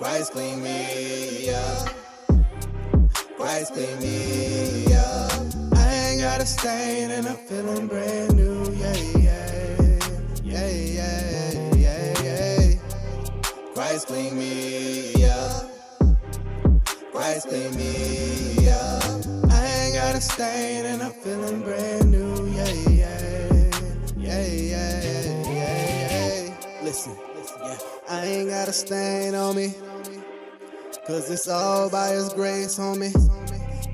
Christ clean me up. Christ clean me up. I ain't got a stain and I'm feeling brand new. Yeah, yeah, yeah, yeah, yeah, yeah. Christ clean me up. Christ clean me up. I ain't got a stain and I'm feeling brand new. Yeah, yeah, yeah, yeah, yeah, yeah. Listen, yeah. I ain't got a stain on me, 'cause it's all by His grace, homie.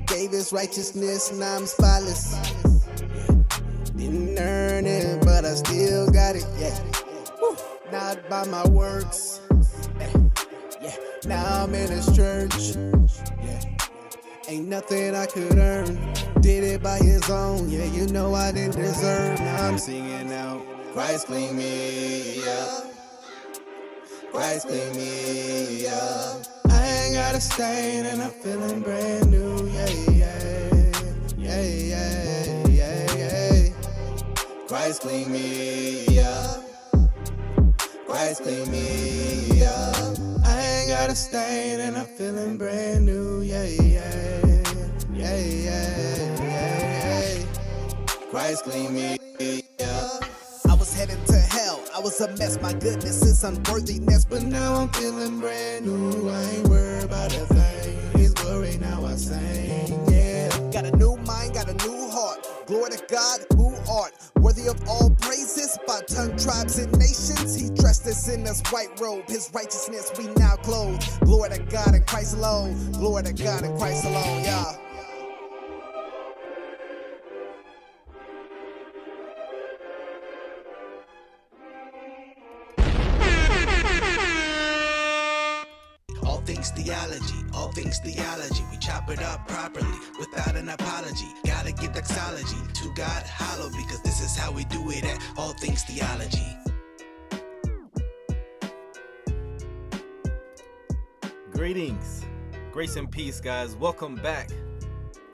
Gave His righteousness, now I'm spotless. Didn't earn it, but I still got it, yeah. Woo. Not by my works, yeah. Now I'm in His church, yeah. Ain't nothing I could earn. Did it by His own, yeah. You know I didn't deserve. Now I'm singing out. Christ clean me up. Christ clean me up. I ain't got a stain and I'm feeling brand new. Yeah, yeah, yeah, yeah, yeah, yeah. Christ clean me up. Christ clean me up. I ain't got a stain and I'm feeling brand new. Yeah, yeah, yeah, yeah, yeah, yeah. Christ clean me up. I was heading to hell, I was a mess, my goodness, it's unworthiness. But now I'm feeling brand new, I ain't worried about a thing. His glory now I sing, yeah. Got a new mind, got a new heart. Glory to God, who art worthy of all praises by tongue, tribes, and nations. He dressed us in His white robe, His righteousness we now clothe. Glory to God and Christ alone. Glory to God and Christ alone, yeah. All things theology, we chop it up properly without an apology. Gotta give doxology to God hollow, because this is how we do it at All Things Theology. Greetings, grace and peace, guys. Welcome back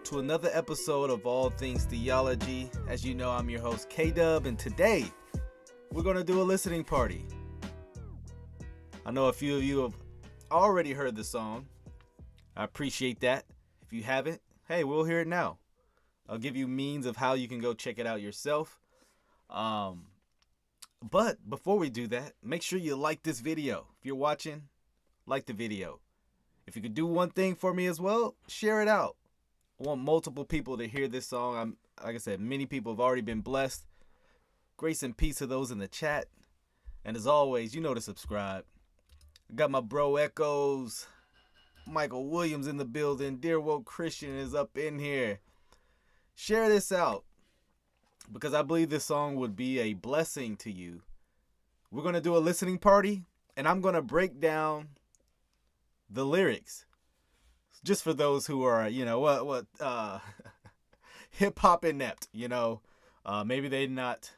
to another episode of All Things Theology. As you know, I'm your host Kdub, and today we're gonna do a listening party. I know a few of you have already heard the song. I appreciate that. If you haven't, hey, we'll hear it now. I'll give you means of how you can go check it out yourself. But before we do that, make sure you like this video. If you're watching, like the video. If you could do one thing for me as well, share it out. I want multiple people to hear this song. Like I said, many people have already been blessed. Grace and peace to those in the chat. And as always, you know to subscribe. I got my bro Echoes, Michael Williams in the building. Dear Woke Christian is up in here. Share this out, because I believe this song would be a blessing to you. We're going to do a listening party, and I'm going to break down the lyrics. Just for those who are, hip-hop inept, maybe they're not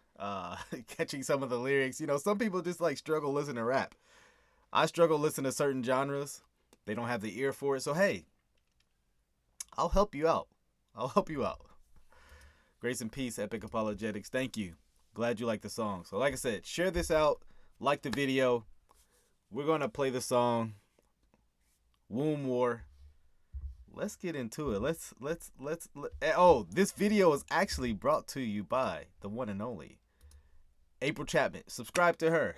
catching some of the lyrics. Some people just struggle listening to rap. I struggle listening to certain genres. They don't have the ear for it. So, hey, I'll help you out. Grace and peace, Epic Apologetics. Thank you. Glad you like the song. So, like I said, share this out. Like the video. We're going to play the song Womb War. Let's get into it. This video is actually brought to you by the one and only April Chapman. Subscribe to her.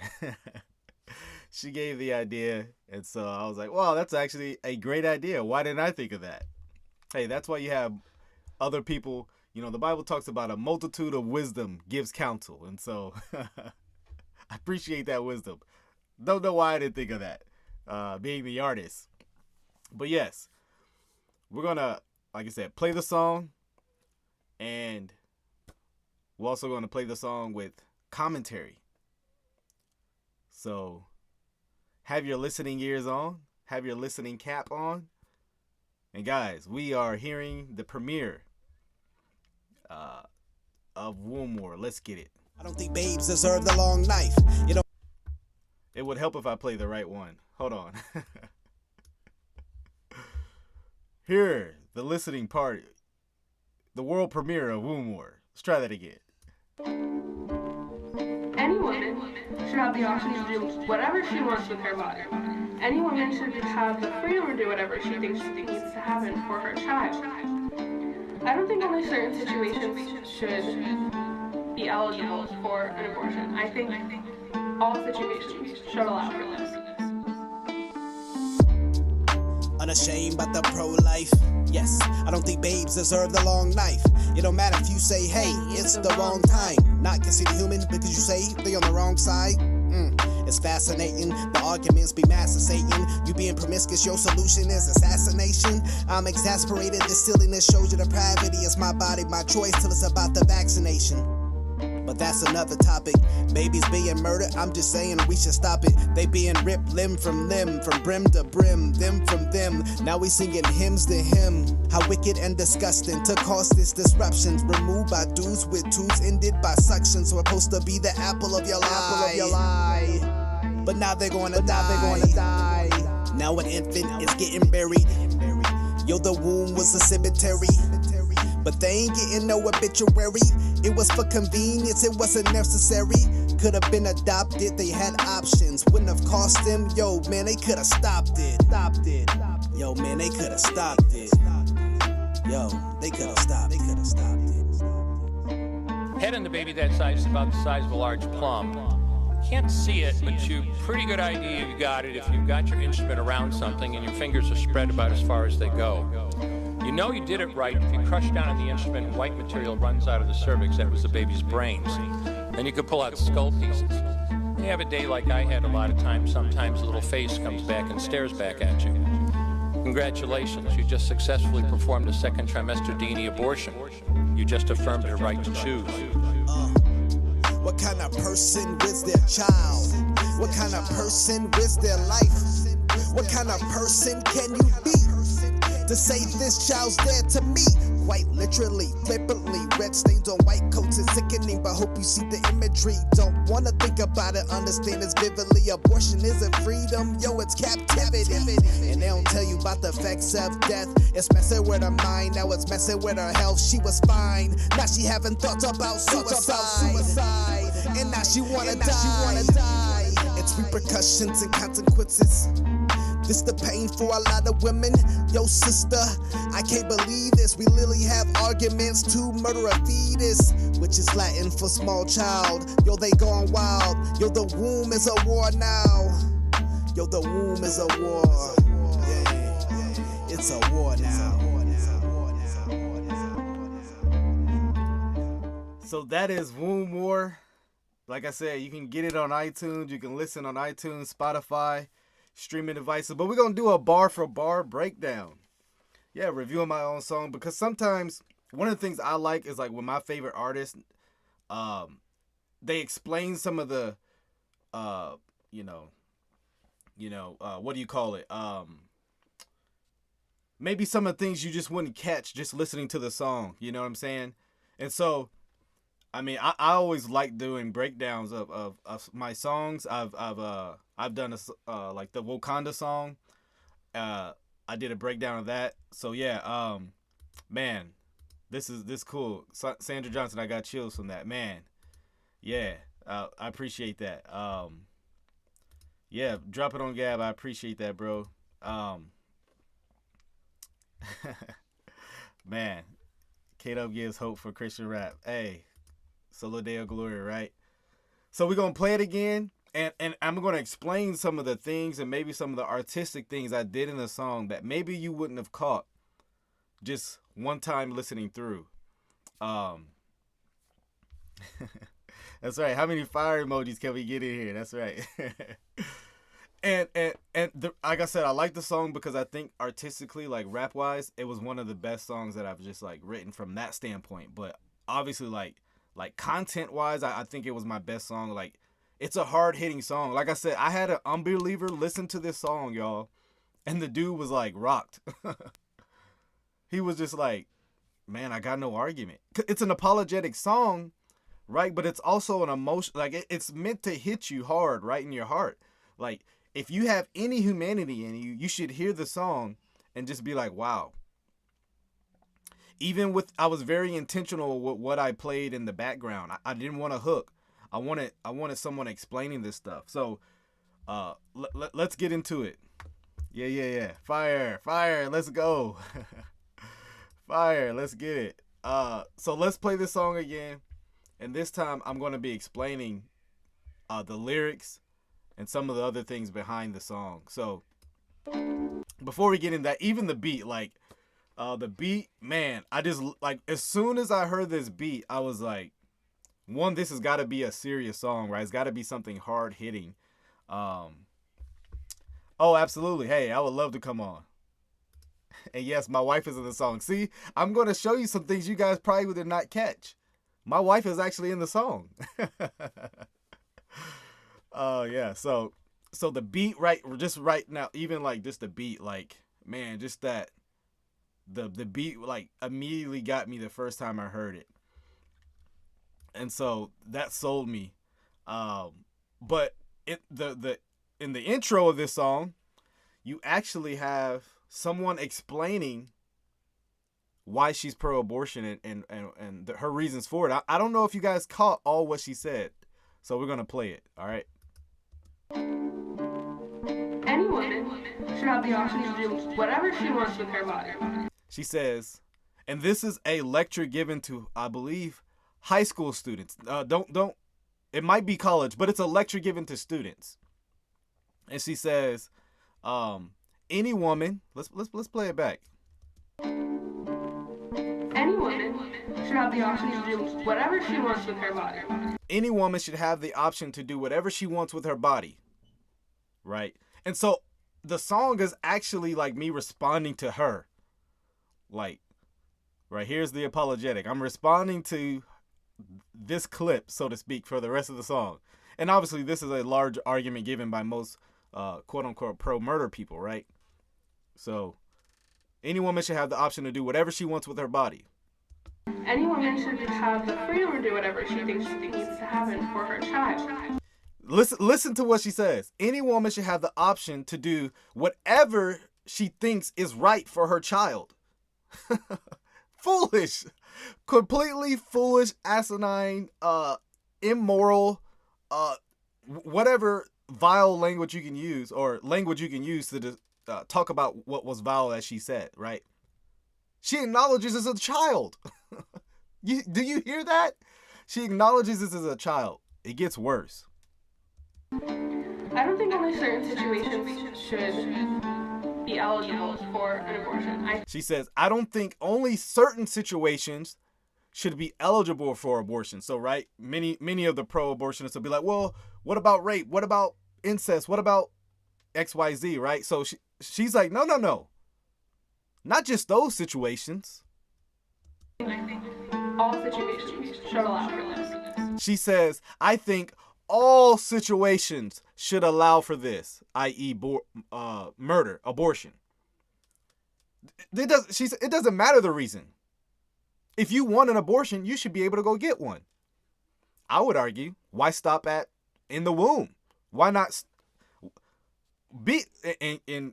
She gave the idea, and so I was like, wow, that's actually a great idea. Why didn't I think of that? Hey, that's why you have other people. The Bible talks about a multitude of wisdom gives counsel, and so I appreciate that wisdom. Don't know why I didn't think of that, being the artist. But yes, we're going to, like I said, play the song, and we're also going to play the song with commentary. So have your listening ears on, have your listening cap on. And guys, we are hearing the premiere of Womb War. Let's get it. I don't think babes deserve the long knife. It would help if I play the right one. Hold on. Here, the listening party. The world premiere of Womb War. Let's try that again. any woman should have the option to do whatever she wants with her body. Any woman should have the freedom to do whatever she thinks needs to happen for her child. I don't think only certain situations should be eligible for an abortion. I think all situations should allow for this. Unashamed about the pro-life. Yes, I don't think babes deserve the long knife. It don't matter if you say, hey, it's the wrong time. Not considered human because you say they on the wrong side. It's fascinating, the arguments be master Satan. You being promiscuous, your solution is assassination. I'm exasperated, this silliness shows you depravity. It's my body, my choice, till it's about the vaccination. But that's another topic. Babies being murdered, I'm just saying we should stop it. They being ripped limb, from brim to brim, them from them. Now we singing hymns to him. How wicked and disgusting to cause this disruptions. Removed by dudes with tubes, ended by suction. So supposed to be the apple of your eye. But now they're gonna die. Now an infant is getting buried. Yo, the womb was a cemetery. But they ain't getting no obituary. It was for convenience, it wasn't necessary. Could have been adopted, they had options. Wouldn't have cost them, yo, man, they could have stopped it. Yo, man, they could have stopped it. Yo, they could have stopped it. Head in the baby that size is about the size of a large plum. Can't see it, but you pretty good idea you got it if you've got your instrument around something and your fingers are spread about as far as they go. You know you did it right if you crush down on the instrument and white material runs out of the cervix. That was the baby's brains. Then you could pull out skull pieces. You have a day like I had a lot of times. Sometimes a little face comes back and stares back at you. Congratulations, you just successfully performed a second trimester D&E abortion. You just affirmed your right to choose. What kind of person is their child? What kind of person is their life? What kind of person can you be to say this child's dead to me? Quite literally, flippantly, red stains on white coats is sickening, but hope you see the imagery. Don't wanna think about it, understand this vividly. Abortion isn't freedom, yo, it's captivity. And they don't tell you about the effects of death. It's messing with her mind, now it's messing with her health. She was fine, now she having thoughts about suicide. And now she wanna die. It's repercussions and consequences. This the pain for a lot of women. Yo, sister, I can't believe this. We literally have arguments to murder a fetus, which is Latin for small child. Yo, they gone wild. Yo, the womb is a war now. Yo, the womb is a war. Yeah, it's a war now. So that is Womb War. Like I said, you can get it on iTunes. You can listen on iTunes, Spotify, streaming devices. But we're going to do a bar for bar breakdown. Yeah, reviewing my own song. Because sometimes one of the things I like is like when my favorite artists, they explain some of the, what do you call it? Maybe some of the things you just wouldn't catch just listening to the song. You know what I'm saying? And so, I mean, I always like doing breakdowns of my songs. I've done like the Wakanda song. I did a breakdown of that. So yeah, man, this cool. Sandra Johnson, I got chills from that, man. Yeah, I appreciate that. Yeah, drop it on Gab. I appreciate that, bro. Man, Kdubtru gives hope for Christian rap. Hey. Solo Deo Gloria, right? So we're going to play it again, and I'm going to explain some of the things and maybe some of the artistic things I did in the song that maybe you wouldn't have caught just one time listening through. That's right. How many fire emojis can we get in here? That's right. Like I said, I like the song because I think artistically, like rap-wise, it was one of the best songs that I've just like written from that standpoint. But obviously, like content-wise, I think it was my best song. Like, it's a hard-hitting song. Like I said, I had an unbeliever listen to this song, y'all, and the dude was, like, rocked. He was just like, man, I got no argument. It's an apologetic song, right? But it's also an emotion. Like, it's meant to hit you hard, right in your heart. Like, if you have any humanity in you, you should hear the song and just be like, wow. Even with, I was very intentional with what I played in the background. I didn't want a hook. I wanted someone explaining this stuff. So let's get into it. Yeah. Fire. Let's go. Fire. Let's get it. So let's play this song again. And this time I'm going to be explaining the lyrics and some of the other things behind the song. So before we get in that, even the beat, like the beat, man, I just like, as soon as I heard this beat, I was like, one, this has got to be a serious song, right? It's got to be something hard hitting. Oh, absolutely. Hey, I would love to come on. And yes, my wife is in the song. See, I'm going to show you some things you guys probably did not catch. My wife is actually in the song. Yeah. So the beat, right, just right now, even like just the beat, like, man, just that, the beat, like, immediately got me the first time I heard it. And so that sold me. But in the intro of this song, you actually have someone explaining why she's pro-abortion and her reasons for it. I don't know if you guys caught all what she said, so we're gonna play it. All right. Any woman should have the option to do whatever she wants with her body. She says, and this is a lecture given to, I believe, high school students. Don't. It might be college, but it's a lecture given to students. And she says, any woman. Let's play it back. Any woman should have the option to do whatever she wants with her body. Any woman should have the option to do whatever she wants with her body. Right? And so the song is actually like me responding to her. Like, right, here's the apologetic. I'm responding to this clip, so to speak, for the rest of the song. And obviously this is a large argument given by most quote unquote pro-murder people, right? So any woman should have the option to do whatever she wants with her body. Any woman should have the freedom to do whatever she thinks needs to happen for her child. Listen to what she says. Any woman should have the option to do whatever she thinks is right for her child. Foolish. Completely foolish, asinine, immoral, whatever vile language you can use, or language you can use to talk about what was vile, as she said, right? She acknowledges this as a child. Do you hear that? She acknowledges this as a child. It gets worse. I don't think only certain situations should be eligible for an abortion. She says, I don't think only certain situations should be eligible for abortion. So, right, many of the pro-abortionists will be like, well, what about rape? What about incest? What about XYZ, right? So she's like, no. Not just those situations. I think all situations should allow for this. She says, I think all situations should allow for this, i.e. murder, abortion. It doesn't matter the reason. If you want an abortion, you should be able to go get one. I would argue, why stop at in the womb? Why not be in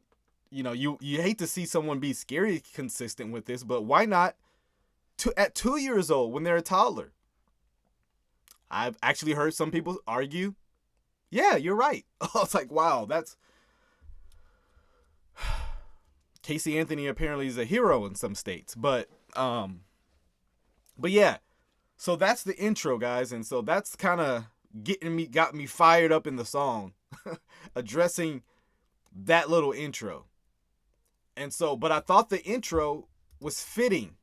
you know, you hate to see someone be scary consistent with this, but why not at 2 years old when they're a toddler? I've actually heard some people argue, yeah, you're right. I was like, wow, that's... Casey Anthony apparently is a hero in some states, but yeah, so that's the intro, guys, and so that's kind of got me fired up in the song, addressing that little intro. And so, but I thought the intro was fitting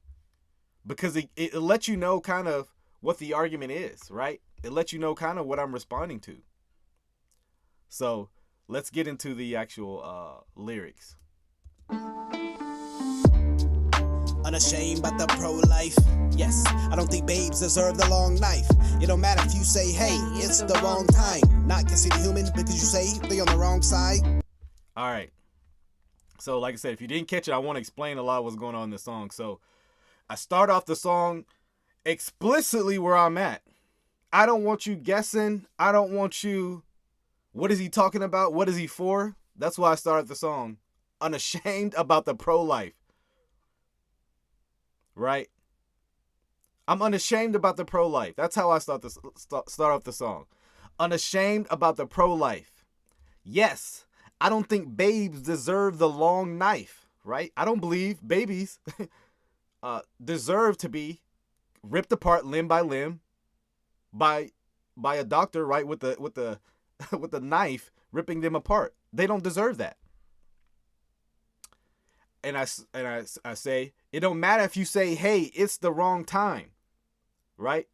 because it lets you know kind of what the argument is, right? It lets you know kind of what I'm responding to. So let's get into the actual lyrics. Unashamed about the pro-life. Yes, I don't think babes deserve the long knife. It don't matter if you say, hey, it's the wrong time. Not consider human because you say they on the wrong side. All right. So like I said, if you didn't catch it, I want to explain a lot of what's going on in the song. So I start off the song explicitly where I'm at. I don't want you guessing. I don't want you, what is he talking about? What is he for? That's why I started the song. Unashamed about the pro-life. Right? I'm unashamed about the pro-life. That's how I start off the song. Unashamed about the pro-life. Yes, I don't think babes deserve the long knife, right? I don't believe babies deserve to be ripped apart limb by limb by a doctor, right, with the with the knife ripping them apart. They don't deserve that. And I say, it don't matter if you say, hey, it's the wrong time, right?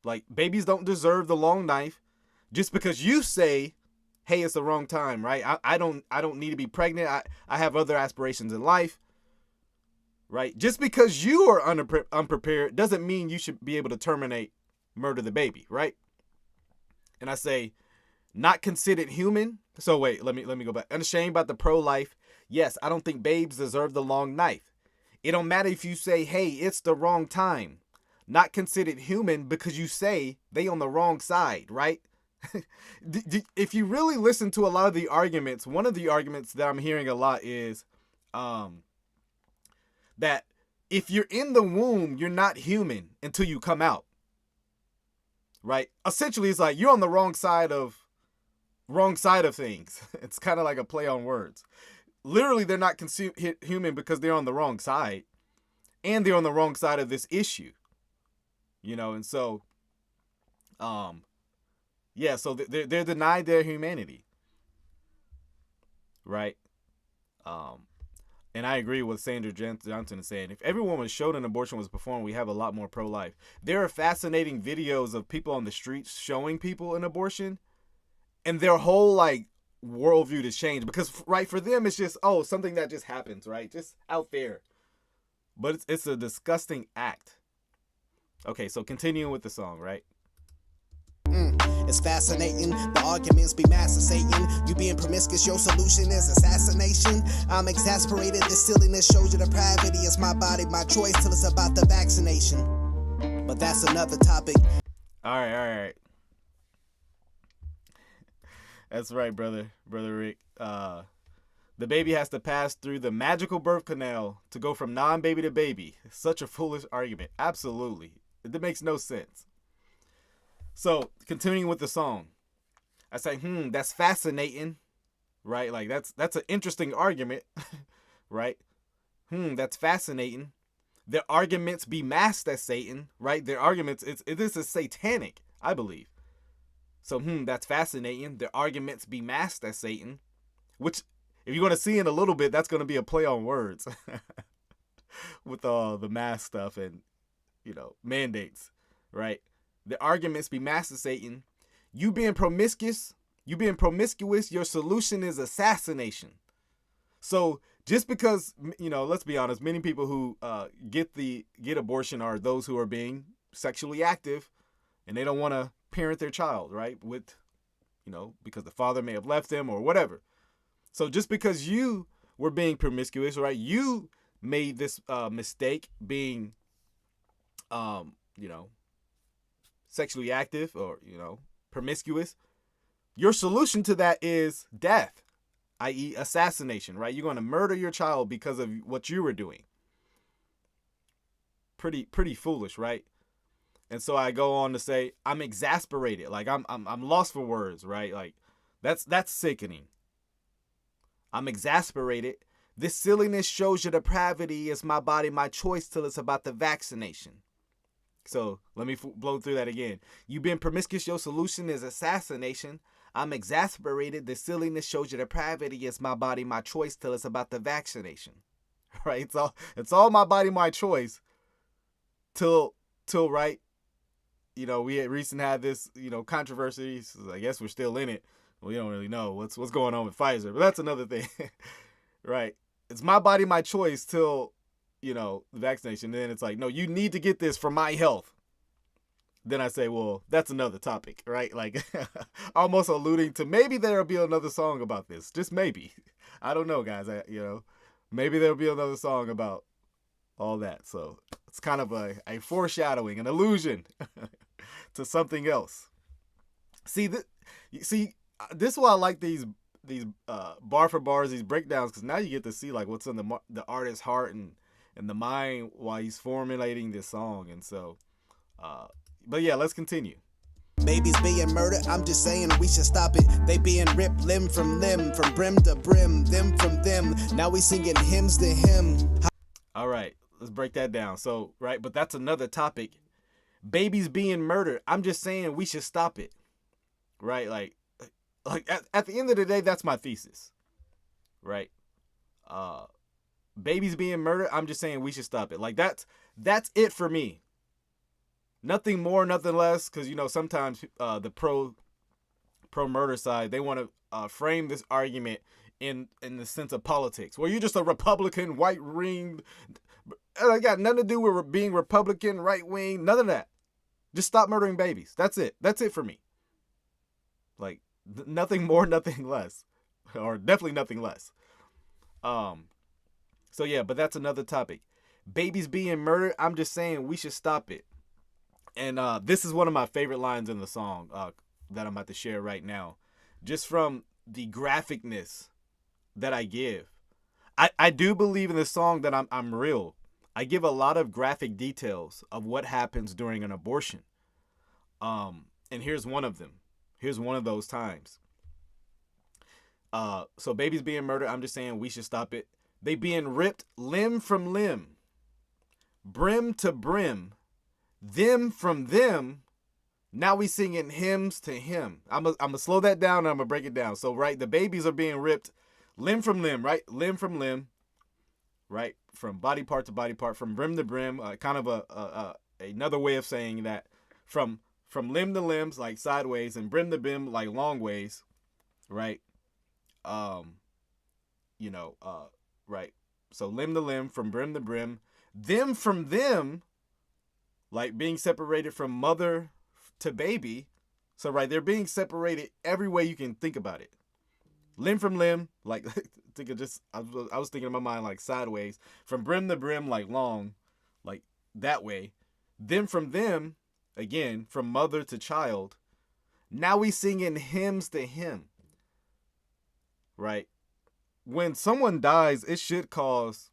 Like, babies don't deserve the long knife just because you say, hey, it's the wrong time, right? I don't need to be pregnant. I have other aspirations in life, right? Just because you are unprepared doesn't mean you should be able to terminate, murder the baby, right? And I say, not considered human. So wait, let me go back. Unashamed about the pro-life. Yes, I don't think babes deserve the long knife. It don't matter if you say, hey, it's the wrong time. Not considered human because you say they on the wrong side, right? If you really listen to a lot of the arguments, one of the arguments that I'm hearing a lot is that if you're in the womb, you're not human until you come out, right? Essentially, it's like you're on the wrong side of things. It's kind of like a play on words. Literally, they're not human because they're on the wrong side, and they're on the wrong side of this issue, you know. And so, yeah, so they're denied their humanity, right? And I agree with Sandra Johnson is saying, if every woman showed an abortion was performed, we have a lot more pro-life. There are fascinating videos of people on the streets showing people an abortion, and their whole like worldview to change, because right, for them it's just, oh, something that just happens, right, just out there, but it's a disgusting act. Okay, so continuing with the song, right? It's fascinating, the arguments be master Satan. You being promiscuous, your solution is assassination. I'm exasperated, this silliness shows you depravity. It's my body, my choice, till it's about the vaccination. But that's another topic. All right. That's right, brother Rick. The baby has to pass through the magical birth canal to go from non-baby to baby. Such a foolish argument. Absolutely. It makes no sense. So, continuing with the song. I say, that's fascinating, right? Like, that's an interesting argument, right? That's fascinating. Their arguments be masked as Satan, right? Their arguments, this is satanic, I believe. So, that's fascinating. Their arguments be masked as Satan, which, if you're going to see in a little bit, that's going to be a play on words with all the mask stuff and, you know, mandates, right? The arguments be masked as Satan. You being promiscuous, your solution is assassination. So, just because, you know, let's be honest, many people who get abortion are those who are being sexually active and they don't want to parent their child, right? With, you know, because the father may have left them or whatever. So just because you were being promiscuous, right? You made this mistake being, you know, sexually active or, you know, promiscuous. Your solution to that is death, i.e. assassination, right? You're going to murder your child because of what you were doing. Pretty foolish, right? And so I go on to say, I'm exasperated. Like I'm lost for words, right? Like that's sickening. I'm exasperated. This silliness shows your depravity. It's my body, my choice, till it's about the vaccination. So let me blow through that again. You being promiscuous, your solution is assassination. I'm exasperated. This silliness shows your depravity. It's my body, my choice, till it's about the vaccination. Right? It's all my body, my choice. Till right. You know, we recently had this, you know, controversy. So I guess we're still in it. We don't really know what's going on with Pfizer, but that's another thing. Right? It's my body, my choice till, you know, the vaccination. And then it's like, no, you need to get this for my health. Then I say, well, that's another topic, right? Like almost alluding to maybe there'll be another song about this. Just maybe. I don't know, guys. You know, maybe there'll be another song about all that. So it's kind of a foreshadowing, an allusion to something else. See, this is why I like these bar for bars, these breakdowns, because now you get to see like what's in the artist's heart and in the mind while he's formulating this song. And so, but yeah, let's continue. Babies being murdered, I'm just saying we should stop it. They being ripped limb from brim to brim, them from them. Now we singing hymns to him. All right, let's break that down. So, right, but that's another topic. Babies being murdered, I'm just saying we should stop it. Right? Like at the end of the day, that's my thesis. Right? Babies being murdered, I'm just saying we should stop it. Like that's it for me. Nothing more, nothing less, because you know sometimes the pro murder side, they want to frame this argument in the sense of politics, where you're just a Republican, white wing. I got nothing to do with being Republican, right wing, none of that. Just stop murdering babies. That's it. That's it for me. Like nothing more, nothing less, or definitely nothing less. So yeah, but that's another topic. Babies being murdered, I'm just saying we should stop it. And this is one of my favorite lines in the song that I'm about to share right now. Just from the graphicness that I give. I do believe in this song that I'm real. I give a lot of graphic details of what happens during an abortion. And here's one of them. Here's one of those times. So babies being murdered, I'm just saying we should stop it. They being ripped limb from limb, brim to brim, them from them. Now we singing hymns to him. I'm gonna slow that down and I'm gonna break it down. So right, the babies are being ripped limb from limb, right? Limb from limb, right? From body part to body part, from brim to brim. Kind of another way of saying that from limb to limbs, like sideways, and brim to brim, like long ways, right? Right. So limb to limb, from brim to brim, them from them, like being separated from mother to baby. So right, they're being separated every way you can think about it. Limb from limb, like think of just I was thinking in my mind like sideways, from brim to brim, like long, like that way. Them from them, again, from mother to child. Now we singing hymns to him. Right? When someone dies, it should cause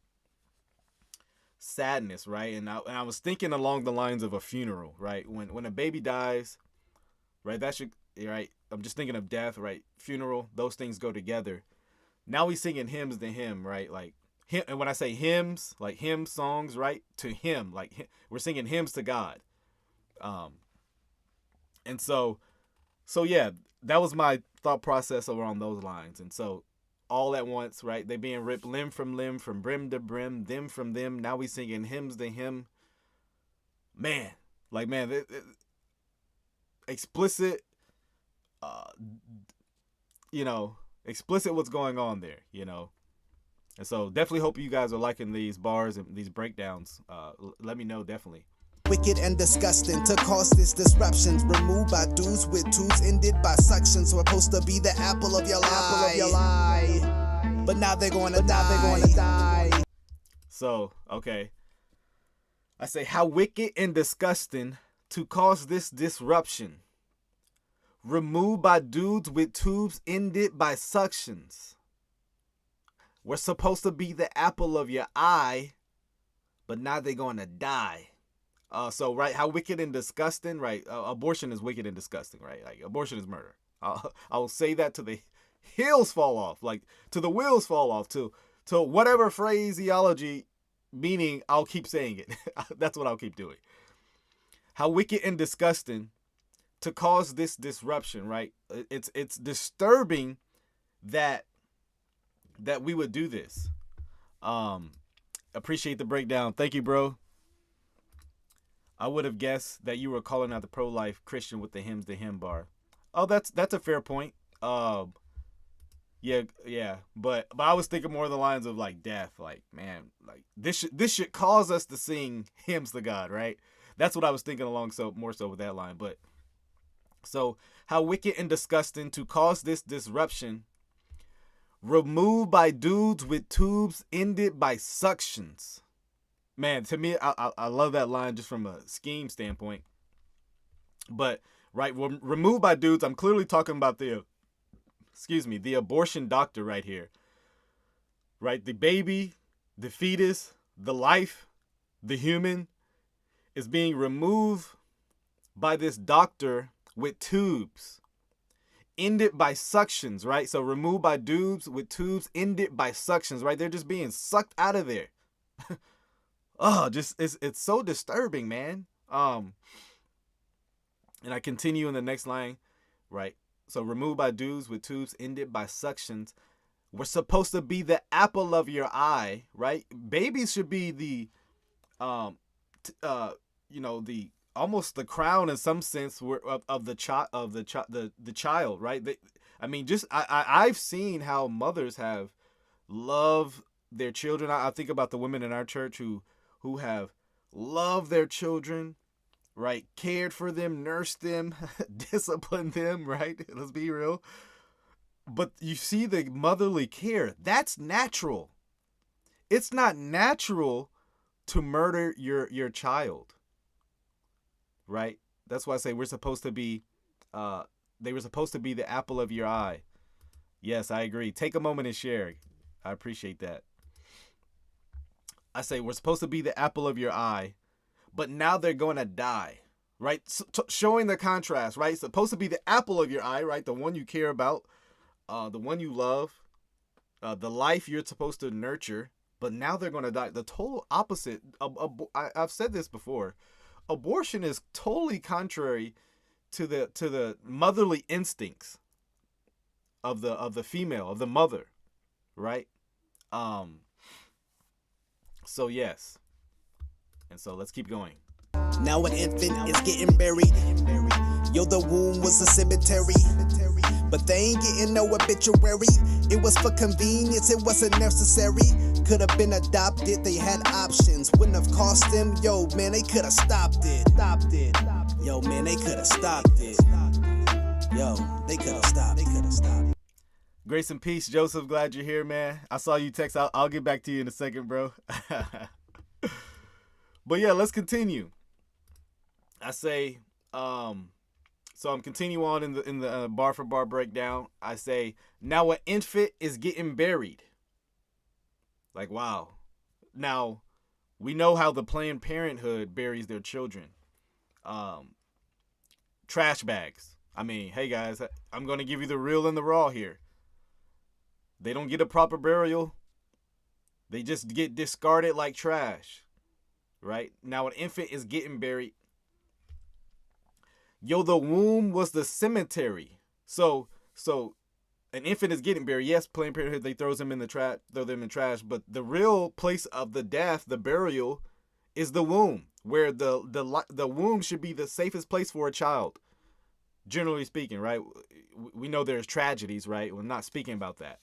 sadness, right? And I was thinking along the lines of a funeral, right? When a baby dies, right? That should, right? I'm just thinking of death, right? Funeral, those things go together. Now we singing hymns to him, right? Like him, and when I say hymns, like hymn songs, right? To him, like we're singing hymns to God. And so yeah, that was my thought process around those lines. And so all at once, right? They being ripped limb, from brim to brim, them from them. Now we singing hymns to him. Man, like, man, explicit, explicit what's going on there, And so definitely hope you guys are liking these bars and these breakdowns. Let me know, definitely. Wicked and disgusting to cause this disruptions. Removed by dudes with tubes, ended by suction. So supposed to be the apple of your eye. But now they're going to die. So, okay. I say, how wicked and disgusting to cause this disruption. Removed by dudes with tubes, ended by suctions. We're supposed to be the apple of your eye, but now they're going to die. So, right, how wicked and disgusting, right? Abortion is wicked and disgusting, right? Like, abortion is murder. I'll say that to the heels fall off, like, to the wheels fall off, to whatever phraseology, meaning I'll keep saying it. That's what I'll keep doing. How wicked and disgusting to cause this disruption, right? It's disturbing that we would do this. Appreciate the breakdown. Thank you, bro. I would have guessed that you were calling out the pro-life Christian with the hymns to him bar. Oh, that's a fair point. Yeah. But I was thinking more of the lines of like death. Like, man, like this should cause us to sing hymns to God, right? That's what I was thinking more so with that line. But so how wicked and disgusting to cause this disruption. Removed by dudes with tubes, ended by suctions. Man, to me, I love that line just from a scheme standpoint. But, right, removed by dudes, I'm clearly talking about the abortion doctor right here. Right, the baby, the fetus, the life, the human, is being removed by this doctor with tubes. Ended by suctions, right? So removed by tubes with tubes, ended by suctions, right? They're just being sucked out of there. Oh, just it's so disturbing, man. And I continue in the next line, right? So removed by tubes with tubes, ended by suctions. We're supposed to be the apple of your eye, right? Babies should be the the almost the crown in some sense of the child, right? I've seen how mothers have loved their children. I think about the women in our church who have loved their children, right? Cared for them, nursed them, disciplined them, right? Let's be real. But you see the motherly care. That's natural. It's not natural to murder your child. Right? That's why I say we're supposed to be they were supposed to be the apple of your eye. Yes, I agree. Take a moment and share. I appreciate that. I say we're supposed to be the apple of your eye, but now they're going to die. Right? Showing the contrast, right? Supposed to be the apple of your eye, right? The one you care about, the one you love, the life you're supposed to nurture, but now they're going to die. The total opposite. I've said this before. Abortion is totally contrary to the motherly instincts of the female, of the mother, right? So yes. And so let's keep going. Now an infant is getting buried. Yo, the womb was a cemetery, but they ain't getting no obituary. It was for convenience, it wasn't necessary. Could have been adopted, they had options. Wouldn't have cost them, yo, man, they could have stopped it. Yo, man, they could have stopped it. Yo, they could have stopped it. Grace and peace, Joseph. Glad you're here, man. I saw you text. I'll get back to you in a second, bro. But yeah, let's continue. I say, so I'm continuing on in the bar for bar breakdown. I say, now an infant is getting buried. Like, wow. Now, we know how the Planned Parenthood buries their children. Trash bags. I mean, hey guys, I'm going to give you the real and the raw here. They don't get a proper burial. They just get discarded like trash. Right? Now an infant is getting buried. Yo, the womb was the cemetery. So an infant is getting buried. Yes, Planned Parenthood, they throw them in trash, but the real place of the death, the burial, is the womb, where the womb should be the safest place for a child. Generally speaking, right? We know there's tragedies, right? We're not speaking about that.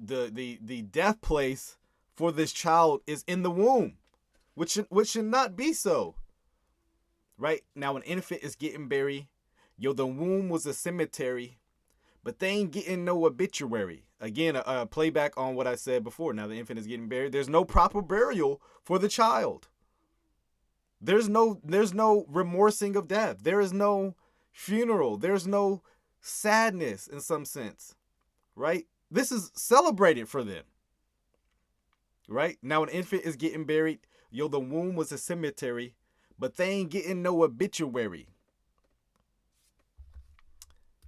The death place for this child is in the womb, which should not be so. Right? Now an infant is getting buried. Yo, the womb was a cemetery, but they ain't getting no obituary. Again, a playback on what I said before. Now the infant is getting buried. There's no proper burial for the child. There's no remorsing of death. There is no funeral. There's no sadness in some sense. Right? This is celebrated for them. Right? Now an infant is getting buried. Yo, the womb was a cemetery, but they ain't getting no obituary.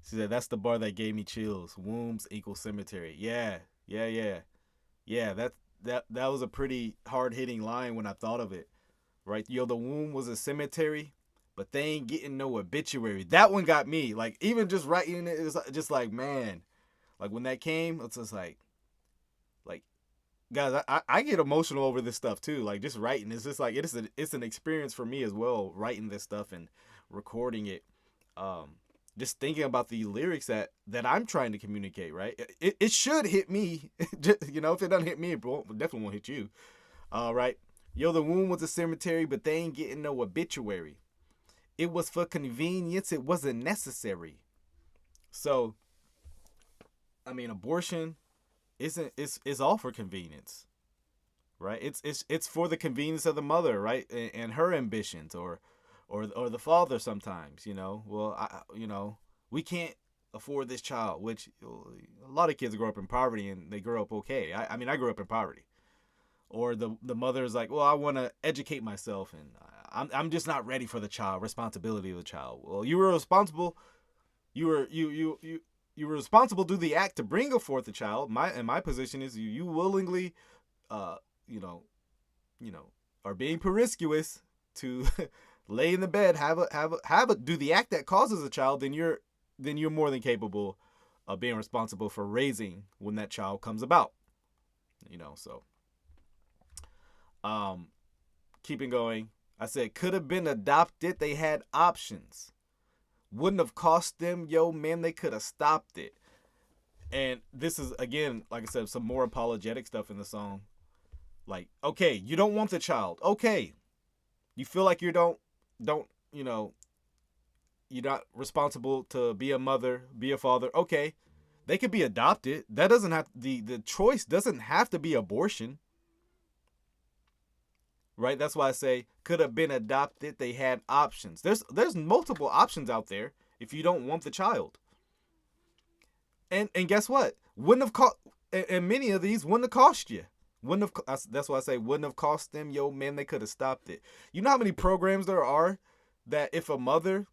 See, that's the bar that gave me chills. Wombs equal cemetery. Yeah. That was a pretty hard-hitting line when I thought of it. Right? Yo, the womb was a cemetery, but they ain't getting no obituary. That one got me. Like, even just writing it was just like, man. Like, when that came, it's just like, guys, I get emotional over this stuff too. Like, just writing, it's just like, it's an experience for me as well, writing this stuff and recording it. Just thinking about the lyrics that I'm trying to communicate, right? It should hit me. You know, if it doesn't hit me, it definitely won't hit you. Right? Yo, the womb was a cemetery, but they ain't getting no obituary. It was for convenience. It wasn't necessary. So, I mean, abortion it's all for convenience, right? It's for the convenience of the mother, right? And her ambitions or the father sometimes, you know. Well, we can't afford this child, which a lot of kids grow up in poverty and they grow up okay. I mean, I grew up in poverty. Or the mother is like, well, I want to educate myself and I'm just not ready for the child, responsibility of the child. Well, you were responsible. You were responsible to do the act to bring forth the child. My position is you willingly, you know, are being promiscuous to lay in the bed, do the act that causes a child. Then you're more than capable of being responsible for raising when that child comes about. So. Keeping going. I said, could have been adopted. They had options. Wouldn't have cost them. Yo, man, they could have stopped it. And this is, again, like I said, some more apologetic stuff in the song. Like, okay, you don't want the child. Okay. You feel like you don't, you're not responsible to be a mother, be a father. Okay. They could be adopted. That doesn't have, the choice doesn't have to be abortion. Right? That's why I say could have been adopted. They had options. There's multiple options out there if you don't want the child. And guess what? Wouldn't have cost, and many of these wouldn't have cost you. That's why I say wouldn't have cost them. Yo, man, they could have stopped it. You know how many programs there are that if a mother,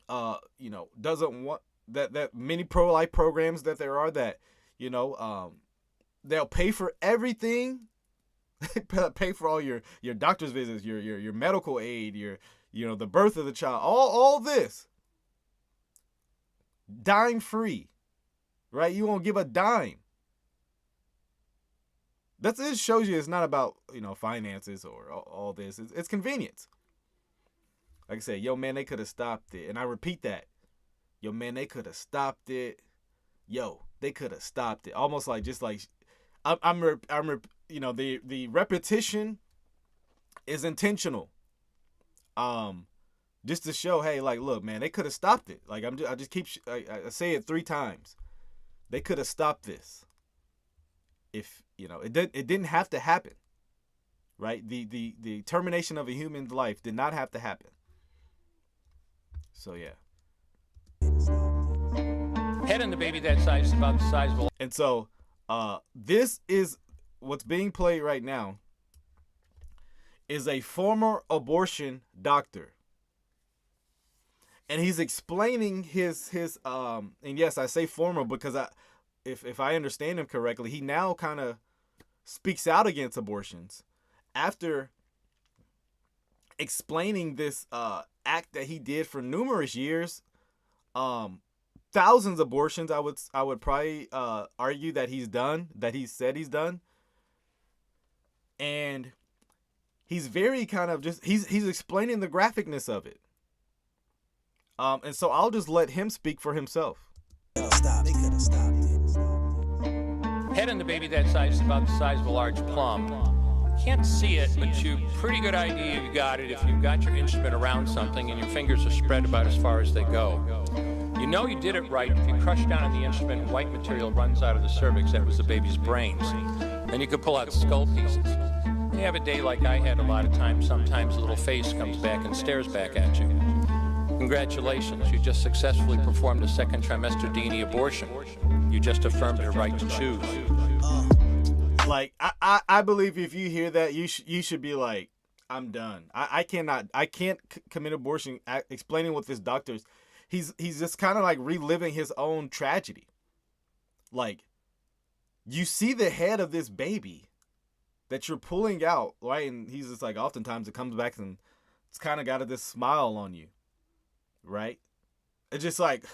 doesn't want that many pro-life programs that there are that, they'll pay for everything. Pay for all your doctor's visits, your medical aid, the birth of the child, all this dime free, right? You won't give a dime. It shows you it's not about finances or all this. It's convenience. Like I said, yo man, they could have stopped it, and I repeat that, yo man, they could have stopped it. Yo, they could have stopped it. Almost like just like the repetition is intentional. Just to show, hey, like, look, man, they could have stopped it. Like I say it 3 times. They could have stopped this. If it didn't have to happen, right? The termination of a human life did not have to happen. So yeah. Head in the baby that size is about the size of a. And so. This is what's being played right now is a former abortion doctor. And he's explaining his and yes, I say former because if I understand him correctly, he now kind of speaks out against abortions after explaining this act that he did for numerous years. Thousands of abortions, I would probably argue that he said he's done. And he's very kind of he's explaining the graphicness of it. And so I'll just let him speak for himself. Head in the baby that size is about the size of a large plum. Can't see it, but pretty good idea you got it if you've got your instrument around something and your fingers are spread about as far as they go. You know you did it right if you crush down on the instrument and white material runs out of the cervix. That was the baby's brains. Then you could pull out skull pieces. You have a day like I had a lot of times. Sometimes a little face comes back and stares back at you. Congratulations, you just successfully performed a second trimester D&E abortion. You just affirmed your right to choose. Like, I believe if you hear that, you should be like, I'm done. I can't commit abortion. Explaining what this doctor's. He's just kind of like reliving his own tragedy. Like, you see the head of this baby that you're pulling out, right? And he's just like, oftentimes it comes back and it's kind of got this smile on you, right? It's just like,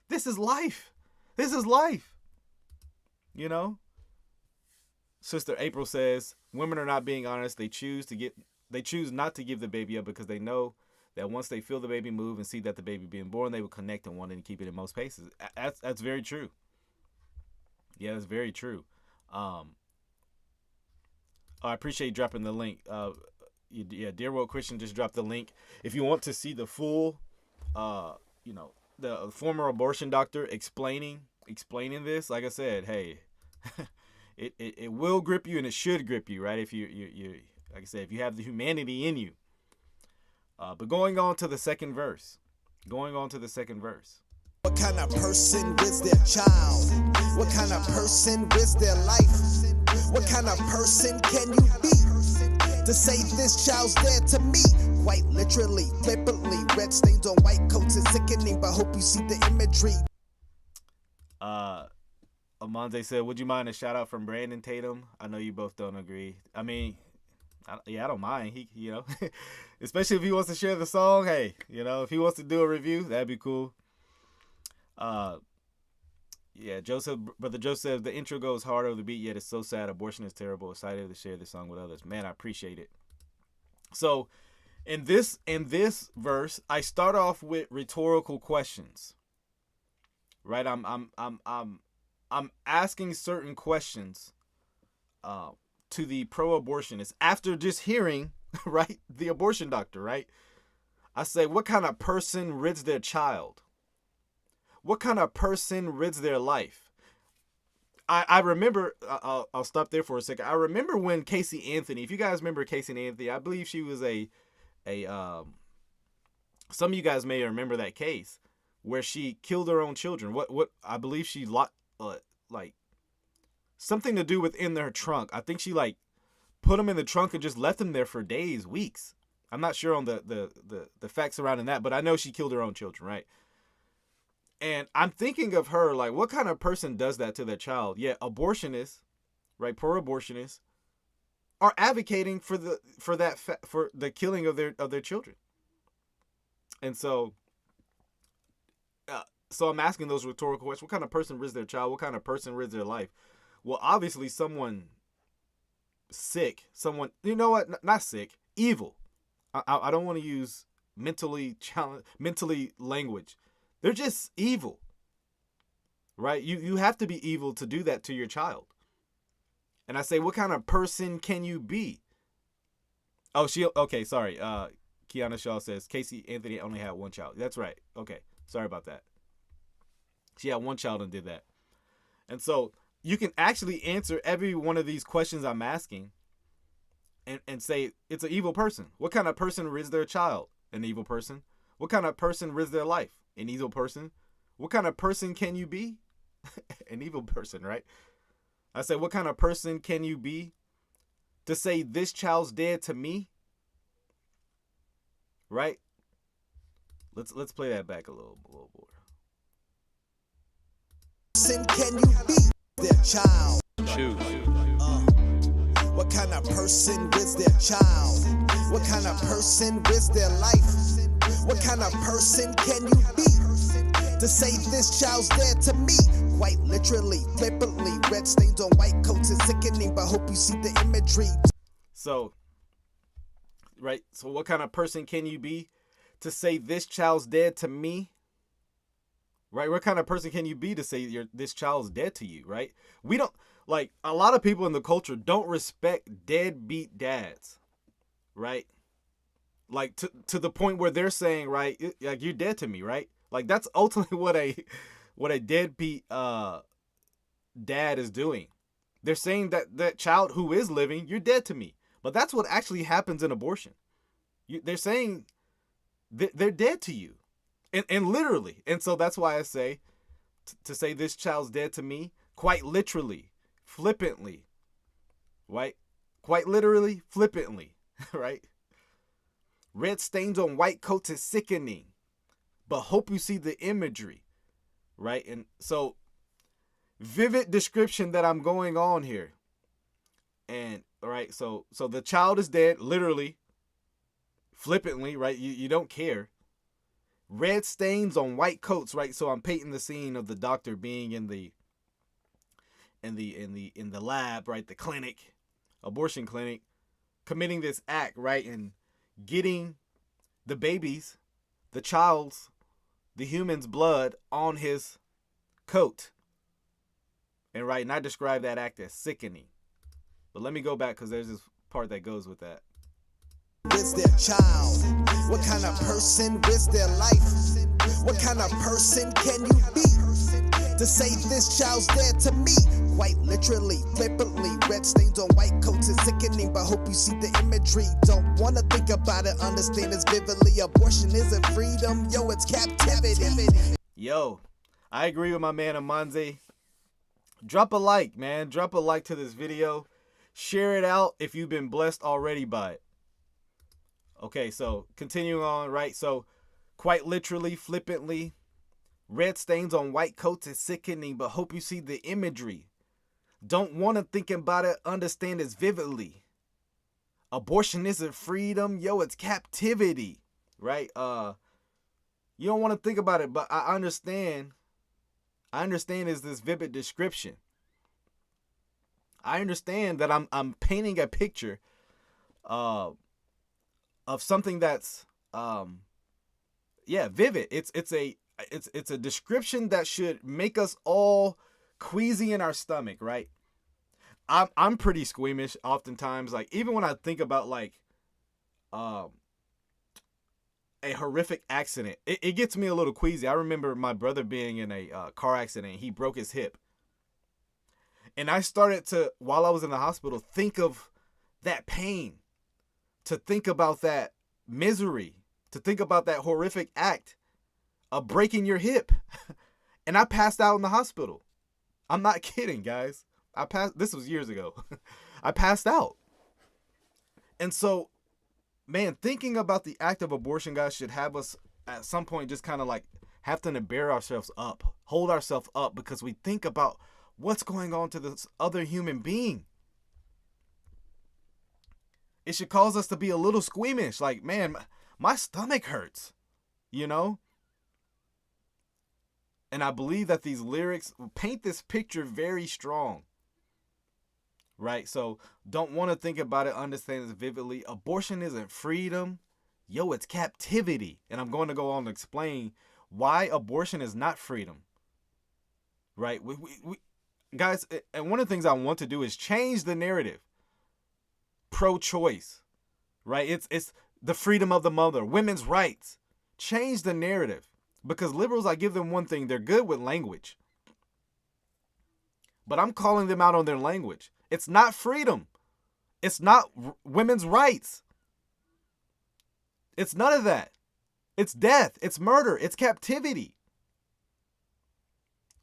this is life. This is life. Sister April says, women are not being honest. They choose not to give the baby up because they know that once they feel the baby move and see that the baby being born, they will connect and wanting to keep it in most cases. That's very true. Yeah, that's very true. I appreciate you dropping the link. Dear World Christian just dropped the link. If you want to see the full, the former abortion doctor explaining this, like I said, hey, it will grip you and it should grip you, right? If you like I said, if you have the humanity in you. But going on to the second verse. What kind of person risks their child? What kind of person risks their life? What kind of person can you be to say this child's dead to me? Quite literally, flippantly, red stains on white coats is sickening, but hope you see the imagery. Amanze said, would you mind a shout out from Brandon Tatum? I know you both don't agree. I mean, I don't mind. He, especially if he wants to share the song. Hey, if he wants to do a review, that'd be cool. Yeah, Brother Joseph, the intro goes hard over the beat, yet it's so sad. Abortion is terrible. Excited to share this song with others. Man, I appreciate it. So, in this verse, I start off with rhetorical questions. Right? I'm asking certain questions to the pro-abortionists after just hearing, right, the abortion doctor, right? I say, what kind of person rids their child? What kind of person rids their life? I remember, I'll stop there for a second. I remember when Casey Anthony, if you guys remember Casey Anthony, I believe she was some of you guys may remember that case where she killed her own children. What I believe she like something to do with in their trunk. I think she like put them in the trunk and just left them there for days, weeks. I'm not sure on the facts surrounding that, but I know she killed her own children, right? And I'm thinking of her like, what kind of person does that to their child? Yeah, abortionists, right? Pro-abortionists are advocating for the killing of their children. And so I'm asking those rhetorical questions. What kind of person rids their child? What kind of person rids their life? Well, obviously someone sick, someone, not sick, evil. I don't want to use mentally language. They're just evil, right? You have to be evil to do that to your child. And I say, what kind of person can you be? Okay, sorry. Kiana Shaw says, Casey Anthony only had one child. That's right. Okay, sorry about that. She had one child and did that. And so you can actually answer every one of these questions I'm asking and say, it's an evil person. What kind of person rids their child? An evil person. What kind of person rids their life? An evil person. What kind of person can you be? An evil person, right? I said, what kind of person can you be to say this child's dead to me? Right? Let's play that back a little more. Person can you be their child? Choose. What kind of person rids their child? What kind of person rids their life? What kind of person can you be to say this child's dead to me? Quite literally, flippantly, red stains on white coats is sickening, but hope you see the imagery. So, right, so what kind of person can you be to say this child's dead to me? Right, what kind of person can you be to say this child's dead to you, right? We don't, like, a lot of people in the culture don't respect deadbeat dads, right? Like to the point where they're saying, right, like, you're dead to me, right? Like, that's ultimately what a deadbeat dad is doing. They're saying that child who is living, you're dead to me. But that's what actually happens in abortion. They're saying they're dead to you, and literally. And so that's why I say to say this child's dead to me, quite literally, flippantly, right? Quite literally, flippantly, right? Red stains on white coats is sickening, but hope you see the imagery, right? And so, vivid description that I'm going on here. And, all right, so the child is dead, literally, flippantly, right? You don't care. Red stains on white coats, right? So I'm painting the scene of the doctor being in the lab, right? The clinic, abortion clinic, committing this act, right? And getting the baby's, the child's, the human's blood on his coat. And right, and I describe that act as sickening. But let me go back because there's this part that goes with that. Rids their child? What kind of person rids their life? What kind of person can you be to say this child's dead to me? Quite literally, flippantly, red stains on white coats is sickening, but hope you see the imagery. Don't wanna think about it, understand this vividly. Abortion isn't freedom, yo, it's captivity. Yo, I agree with my man Amanze. Drop a like, man. Drop a like to this video. Share it out if you've been blessed already by it. Okay, so continuing on, right? So quite literally, flippantly, red stains on white coats is sickening, but hope you see the imagery. Don't want to think about it, understand it vividly. Abortion isn't freedom, yo, it's captivity, right? You don't want to think about it, but I understand is this vivid description. I understand that I'm painting a picture of something that's vivid. It's a description that should make us all queasy in our stomach, right? I'm pretty squeamish oftentimes. Like, even when I think about like a horrific accident, it gets me a little queasy. I remember my brother being in a car accident. He broke his hip. And I started to, while I was in the hospital, think of that pain, to think about that misery, to think about that horrific act of breaking your hip. And I passed out in the hospital. I'm not kidding, guys. This was years ago. I passed out. And so, man, thinking about the act of abortion, guys, should have us at some point just kind of like having to bear ourselves up, hold ourselves up, because we think about what's going on to this other human being. It should cause us to be a little squeamish. Like, man, my stomach hurts, you know? And I believe that these lyrics paint this picture very strong. Right? So don't want to think about it, understand it vividly. Abortion isn't freedom. Yo, it's captivity. And I'm going to go on to explain why abortion is not freedom. Right? We guys, and one of the things I want to do is change the narrative. Pro-choice. Right? It's the freedom of the mother, women's rights. Change the narrative. Because liberals, I give them one thing, they're good with language. But I'm calling them out on their language. It's not freedom. It's not women's rights. It's none of that. It's death. It's murder. It's captivity.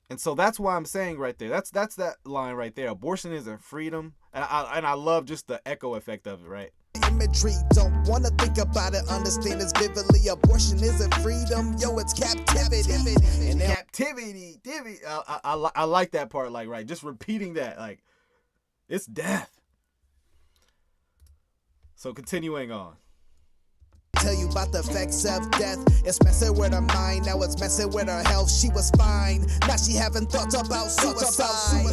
And so that's why I'm saying right there. That's that line right there. Abortion isn't freedom. And I love just the echo effect of it, right? Imagery, don't want to think about it, understand this vividly. Abortion isn't freedom, yo, it's captivity. And Captivity. I like that part, like, right, just repeating that, like, it's death. So continuing on. Tell you about the effects of death. It's messing with her mind, now it's messing with her health. She was fine, now she having thoughts about suicide.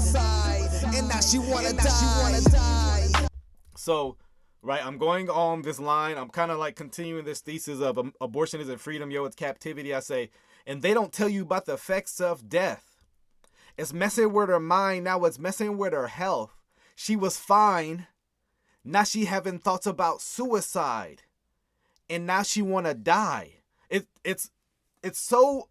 And now she wanna die. So, right, I'm going on this line. I'm kind of like continuing this thesis of abortion isn't freedom, yo, it's captivity. I say, and they don't tell you about the effects of death. It's messing with her mind, now it's messing with her health. She was fine, now she having thoughts about suicide. And now she want to die. It's so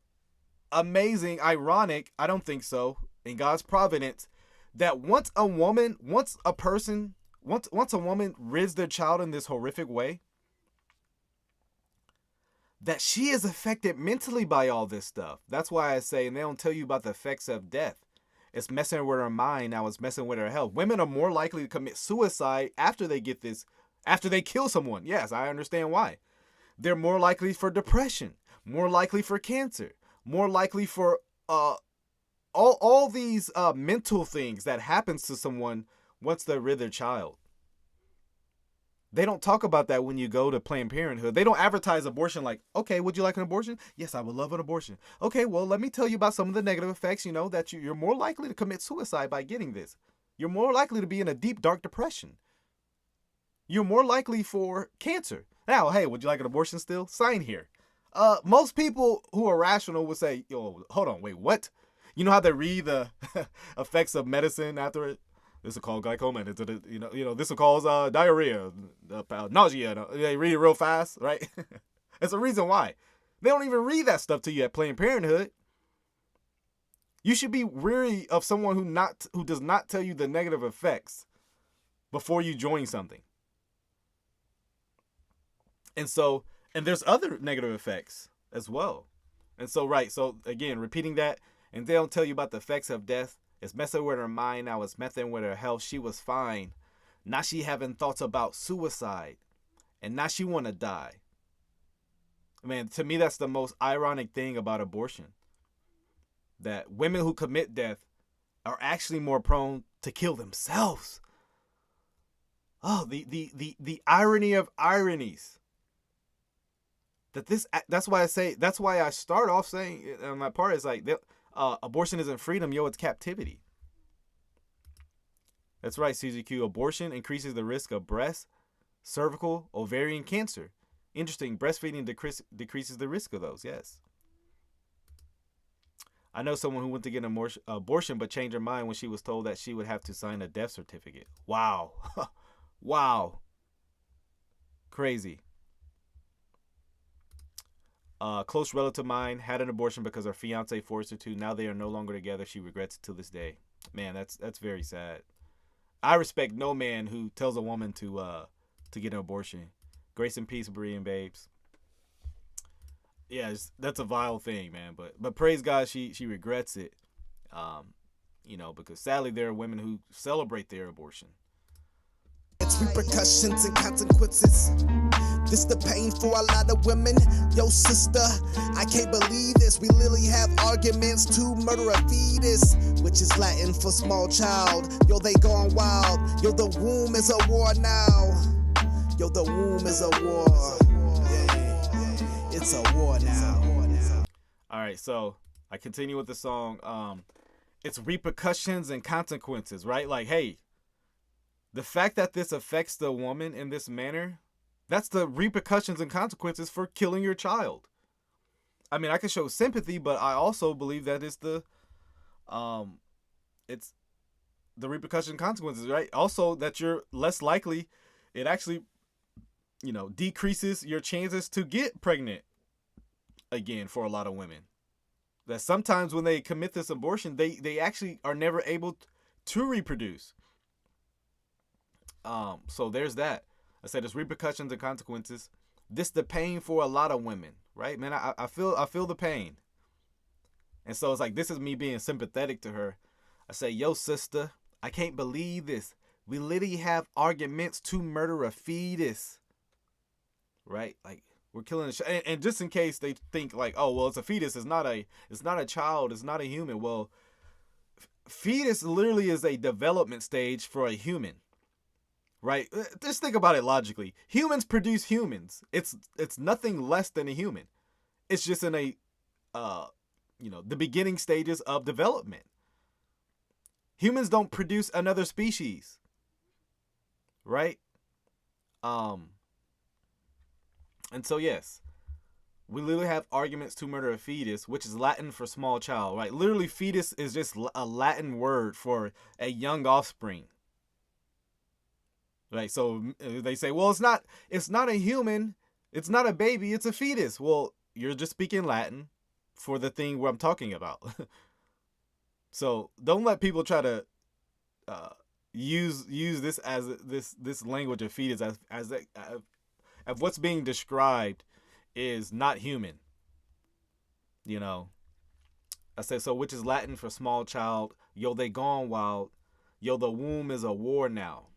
amazing, ironic, I don't think so, in God's providence, that once a woman rids their child in this horrific way, that she is affected mentally by all this stuff. That's why I say, and they don't tell you about the effects of death. It's messing with her mind, now it's messing with her health. Women are more likely to commit suicide after they kill someone. Yes, I understand why. They're more likely for depression, more likely for cancer, more likely for all these mental things that happens to someone once they rid their child. They don't talk about that when you go to Planned Parenthood. They don't advertise abortion like, okay, would you like an abortion? Yes, I would love an abortion. Okay, well, let me tell you about some of the negative effects, that you're more likely to commit suicide by getting this. You're more likely to be in a deep, dark depression. You're more likely for cancer. Now, hey, would you like an abortion still? Sign here. Most people who are rational would say, yo, hold on, wait, what? You know how they read the effects of medicine after it? This will cause glaucoma. This will cause diarrhea, nausea. They read it real fast, right? There's a reason why. They don't even read that stuff to you at Planned Parenthood. You should be wary of someone who does not tell you the negative effects before you join something. And there's other negative effects as well. And so, right, so again, repeating that, And they don't tell you about the effects of death. It's messing with her mind, now it's messing with her health. She was fine. Now she having thoughts about suicide. And now she want to die. Man, to me, that's the most ironic thing about abortion. That women who commit death are actually more prone to kill themselves. Oh, the irony of ironies. That's why I start off saying, and my part is like, abortion isn't freedom, yo, it's captivity. That's right, CZQ. Abortion increases the risk of breast, cervical, ovarian cancer. Interesting. Breastfeeding decreases the risk of those. Yes. I know someone who went to get an abortion but changed her mind when she was told that she would have to sign a death certificate. Wow. Wow. Crazy. Close relative of mine had an abortion because her fiance forced her to. Now they are no longer together. She regrets it to this day. Man, that's very sad. I respect no man who tells a woman to get an abortion. Grace and peace, Bree and babes. Yeah, that's a vile thing, man. But praise God, she regrets it. Because sadly there are women who celebrate their abortion. It's repercussions and consequences. This the pain for a lot of women. Yo, sister, I can't believe this. We literally have arguments to murder a fetus, which is Latin for small child. Yo, they gone wild. Yo, the womb is a war now. Yo, the womb is a war. Yeah. It's a war now. All right, so I continue with the song. It's repercussions and consequences, right? Like, hey, the fact that this affects the woman in this manner, that's the repercussions and consequences for killing your child. I mean, I can show sympathy, but I also believe that it's the repercussion and consequences, right? Also, that you're less likely, it actually, decreases your chances to get pregnant again for a lot of women. That sometimes when they commit this abortion, they actually are never able to reproduce. So there's that. I said there's repercussions and consequences. This the pain for a lot of women, right? Man, I feel the pain. And so it's like, this is me being sympathetic to her. I say, yo, sister, I can't believe this. We literally have arguments to murder a fetus. Right? Like, we're killing and just in case they think like, oh, well, it's a fetus, it's not a child, it's not a human. Well, fetus literally is a development stage for a human. Right? Just think about it logically. Humans produce humans. It's nothing less than a human. It's just in a the beginning stages of development. Humans don't produce another species. Right? And so yes, we literally have arguments to murder a fetus, which is Latin for small child, right? Literally, fetus is just a Latin word for a young offspring. Right, so they say, well, it's not a human, it's not a baby, it's a fetus. Well, you're just speaking Latin for the thing where I'm talking about. So don't let people try to use this as this language of fetus as what's being described is not human. I said, so which is Latin for small child. Yo, they gone wild. Yo, the womb is a war now.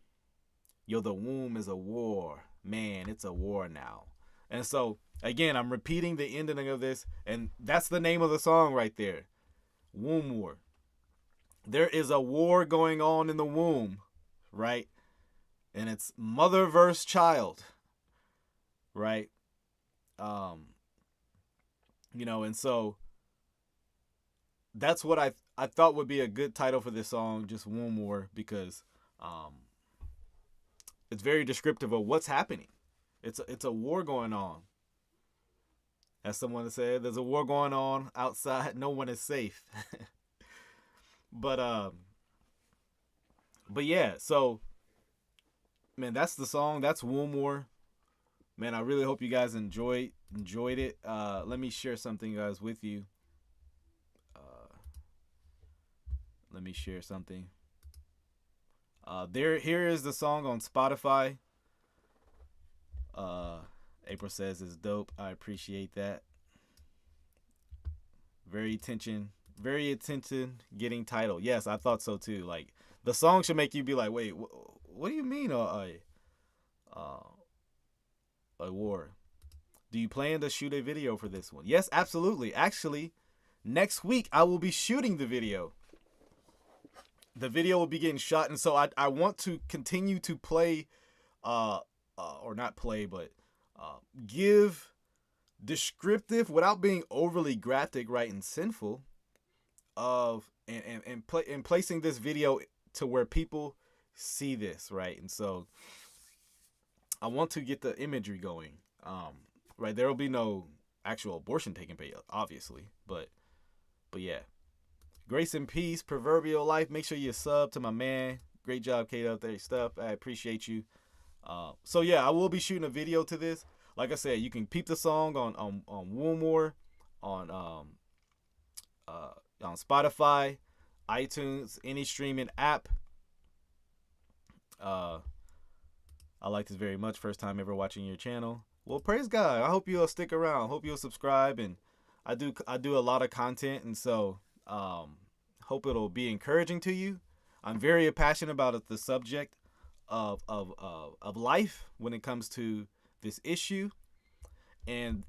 Yo, the womb is a war. Man, it's a war now. And so, again, I'm repeating the ending of this, and that's the name of the song right there. Womb war. There is a war going on in the womb, right? And it's mother versus child, right? And so that's what I thought would be a good title for this song, just womb war, because it's very descriptive of what's happening. It's a war going on. As someone said, there's a war going on outside. No one is safe. But yeah, so man, that's the song. That's Womb War. Man, I really hope you guys enjoyed it. Let me share something, guys, with you. Let me share something. Here is the song on Spotify. April says it's dope. I appreciate that. Very very attention getting title. Yes, I thought so too. Like the song should make you be like, wait, what do you mean a war? Do you plan to shoot a video for this one? Yes, absolutely. Actually, next week I will be shooting the video. The video will be getting shot, and so I want to continue to play, or not play, but give descriptive without being overly graphic, right, and sinful of and placing this video to where people see this, right, and so I want to get the imagery going, right. There will be no actual abortion taking place, obviously, but yeah. Grace and peace, proverbial life. Make sure you sub to my man. Great job, Kdubtru stuff. I appreciate you. So yeah, I will be shooting a video to this. Like I said, you can peep the song on Woomore, on Spotify, iTunes, any streaming app. I like this very much. First time ever watching your channel. Well, praise God. I hope you'll stick around. Hope you'll subscribe. And I do a lot of content, and so hope it'll be encouraging to you. I'm very passionate about the subject of life when it comes to this issue, and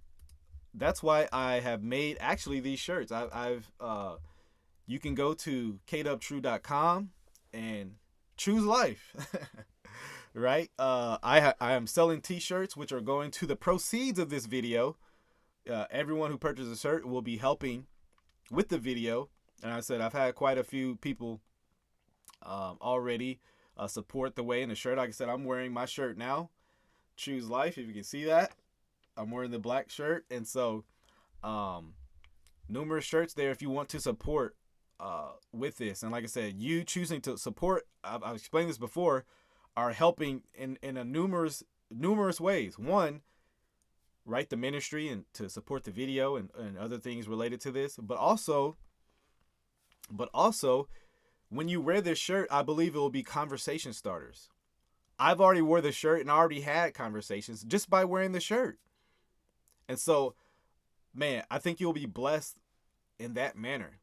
that's why I have made actually these shirts. You can go to Kdubtru.com and choose life. Right? I am selling t-shirts which are going to the proceeds of this video. Everyone who purchases a shirt will be helping with the video. And I said I've had quite a few people already support the way in the shirt. Like I said, I'm wearing my shirt now. Choose life, if you can see that. I'm wearing the black shirt. And so numerous shirts there if you want to support with this. And like I said, you choosing to support, I've explained this before, are helping in a numerous ways. One, right, the ministry and to support the video and other things related to this. But also, when you wear this shirt, I believe it will be conversation starters. I've already wore the shirt and I already had conversations just by wearing the shirt. And so, man, I think you'll be blessed in that manner.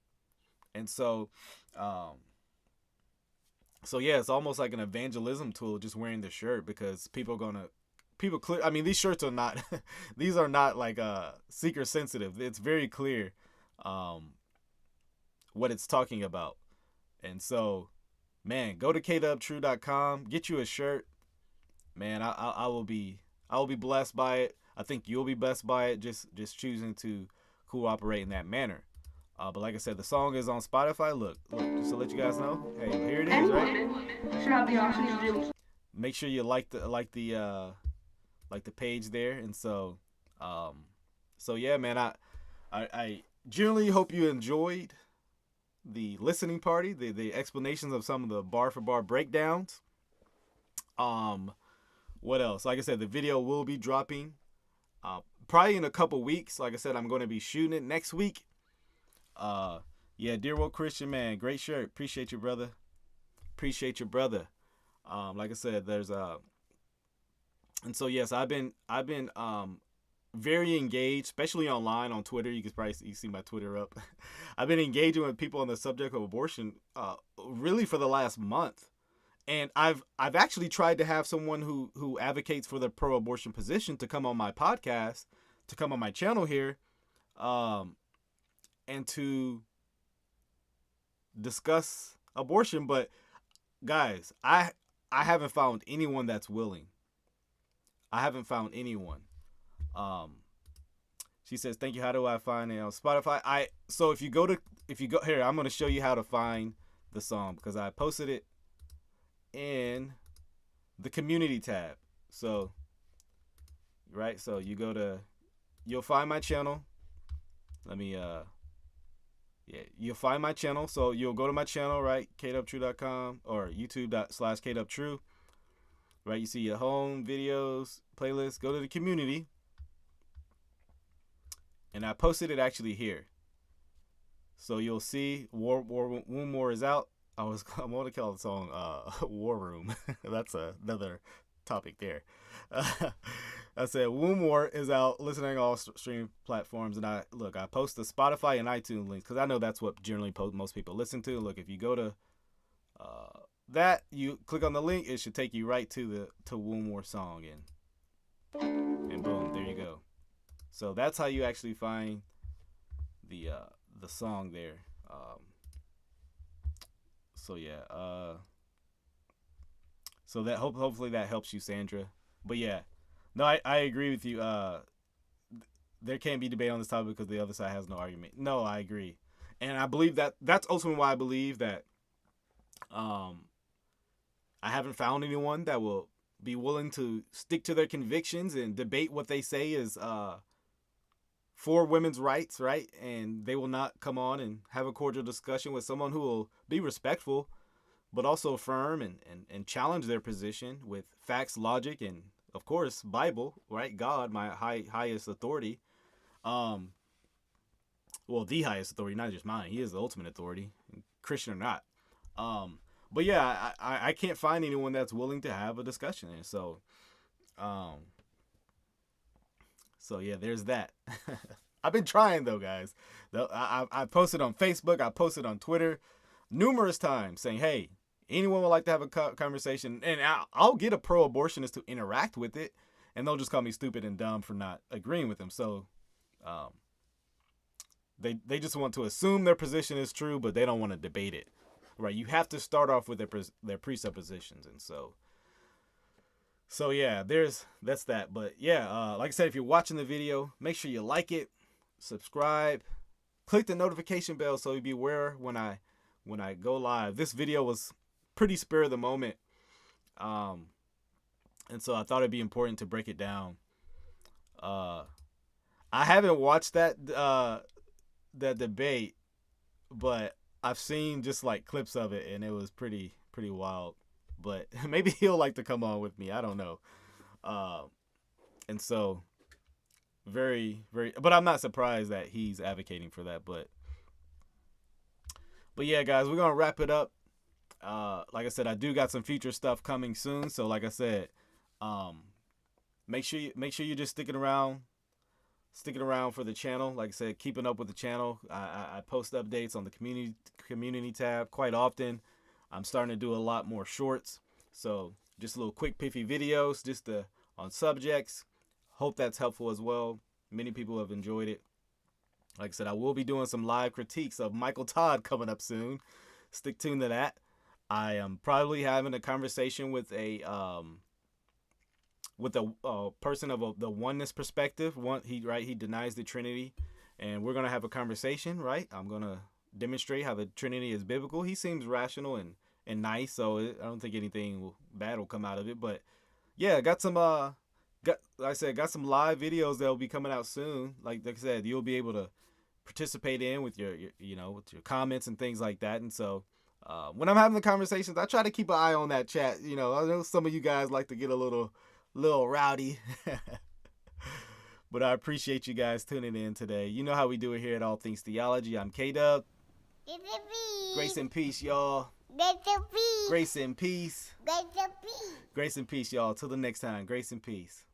And so, yeah, it's almost like an evangelism tool just wearing the shirt, because people clear. I mean, these shirts are not, these are not like seeker sensitive. It's very clear what it's talking about. And so, man, go to Kdubtru.com, get you a shirt. Man, I will be blessed by it. I think you'll be blessed by it, just choosing to cooperate in that manner. But like I said, the song is on Spotify. Look, just to let you guys know. Hey, here it is, right? Should have the option to do. Make sure you like the page there. And so yeah, man, I generally hope you enjoyed the listening party, the explanations of some of the bar for bar breakdowns. What else? Like I said, the video will be dropping probably in a couple weeks. Like I said, I'm going to be shooting it next week. Yeah, Dear Woke Christian, man, great shirt. Appreciate you, brother. Appreciate your brother. Like I said, there's and so yes, I've been very engaged, especially online on Twitter. You can probably see my Twitter up. I've been engaging with people on the subject of abortion really for the last month. And I've actually tried to have someone who advocates for the pro-abortion position to come on my podcast, to come on my channel here, and to discuss abortion. But guys, I haven't found anyone that's willing. I haven't found anyone. She says, thank you. How do I find it on Spotify? So if you go here, I'm going to show you how to find the song, because I posted it in the community tab. So, right. So you'll find my channel. You'll find my channel. So you'll go to my channel, right? Kdubtru.com or youtube.com/Kdubtru. Right. You see your home videos, playlist, go to the community. And I posted it actually here. So you'll see Woomore is out. I want to call the song War Room. That's another topic there. I said Womb War is out, listening to all streaming platforms, and I post the Spotify and iTunes links because I know that's what generally most people listen to. Look, if you go to that, you click on the link, it should take you right to Womb War song, and boom, there you go. So that's how you actually find the song there. So yeah, so that hopefully that helps you, Sandra. But yeah. No, I agree with you. There can't be debate on this topic because the other side has no argument. No, I agree. And I believe that's also why I believe that I haven't found anyone that will be willing to stick to their convictions and debate what they say is for women's rights, right? And they will not come on and have a cordial discussion with someone who will be respectful, but also firm and challenge their position with facts, logic, and of course, Bible, right? God, my highest authority. Well, the highest authority, not just mine. He is the ultimate authority, Christian or not. But yeah, I can't find anyone that's willing to have a discussion. And so yeah, there's that. I've been trying though, guys. I posted on Facebook, I posted on Twitter numerous times saying, hey, anyone would like to have a conversation, and I'll get a pro-abortionist to interact with it, and they'll just call me stupid and dumb for not agreeing with them. So they just want to assume their position is true, but they don't want to debate it, right? You have to start off with their presuppositions, and so yeah, that's that. But yeah, like I said, if you're watching the video, make sure you like it, subscribe, click the notification bell so you'll be aware when I go live. This video was pretty spur of the moment, and so I thought it'd be important to break it down. I haven't watched that debate, but I've seen just like clips of it, and it was pretty wild. But maybe he'll like to come on with me. I don't know. And so very, but I'm not surprised that he's advocating for that. But yeah, guys, we're gonna wrap it up. Like I said, I do got some future stuff coming soon. So like I said, make sure you're just sticking around for the channel. Like I said, keeping up with the channel. I post updates on the community tab quite often. I'm starting to do a lot more shorts. So just little quick piffy videos just on subjects. Hope that's helpful as well. Many people have enjoyed it. Like I said, I will be doing some live critiques of Michael Todd coming up soon. Stick tuned to that. I am probably having a conversation with a person of the oneness perspective. He denies the Trinity, and we're gonna have a conversation. Right, I'm gonna demonstrate how the Trinity is biblical. He seems rational and nice, so I don't think anything bad will come out of it. But yeah, got some live videos that will be coming out soon. Like I said, you'll be able to participate in with your with your comments and things like that. And so when I'm having the conversations, I try to keep an eye on that chat. I know some of you guys like to get a little rowdy. But I appreciate you guys tuning in today. You know how we do it here at All Things Theology. I'm Kdub. Grace and peace, y'all. Grace and peace. Grace and peace, y'all. Till the next time. Grace and peace.